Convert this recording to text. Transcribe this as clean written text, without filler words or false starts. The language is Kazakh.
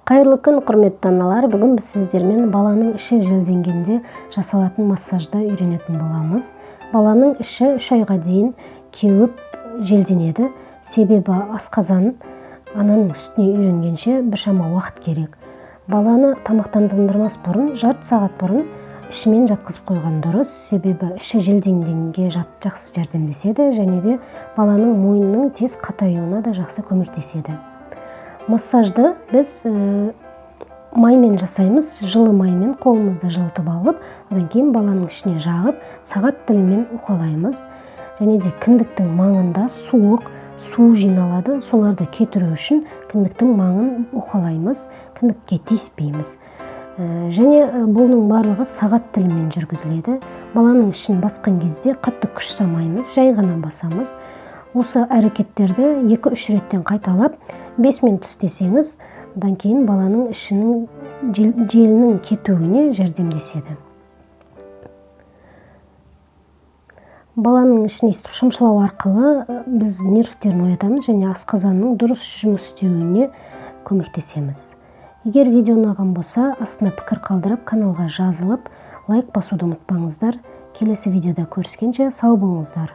Қайырлы күн, құрметті аналар. Бүгін біз сіздермен баланың іші желденгенде жасалатын массажды үйренетін боламыз. Баланың іші 3 айға дейін кеуіп желденеді. Себебі асқазан ананың үстіне үйренгенше біршама уақыт керек. Баланы тамақтандырмас бұрын, жарты сағат бұрын ішімен жатқызып қойған дұрыс. Себебі іші желденгенге жақсы жәрдемдеседі және де баланың мойнының тез қатаюына да жақсы көмектеседі. Массажды біз маймен жасаймыз, жылы маймен қолымызды жылытып алып, одан кейін баланың ішіне жағып, сағат тілімен уқалаймыз. Және де кіндіктің маңында су жиналады, соларды кетіру үшін кіндіктің маңын уқалаймыз, кіндікке тиіспейміз. Және бұның барлығы сағат тілімен жүргізіледі. Баланың ішін басқан кезде қатты күш самаймыз, жай ғана басамыз. Осы әрекеттерді 2-3 реттен қайталап 5 минут істесеңіз, одан кейін баланың ішінің желінің кетуіне жәрдемдеседі. Баланың ішіне шымшылау арқылы біз нервтерін оятамыз және асқазанның дұрыс жұмыс істеуіне көмектесеміз. Егер видео ұнаған болса, астына пікір қалдырып, каналға жазылып, лайк басуды ұмытпаңыздар. Келесі видеода көріскенше сау болыңыздар.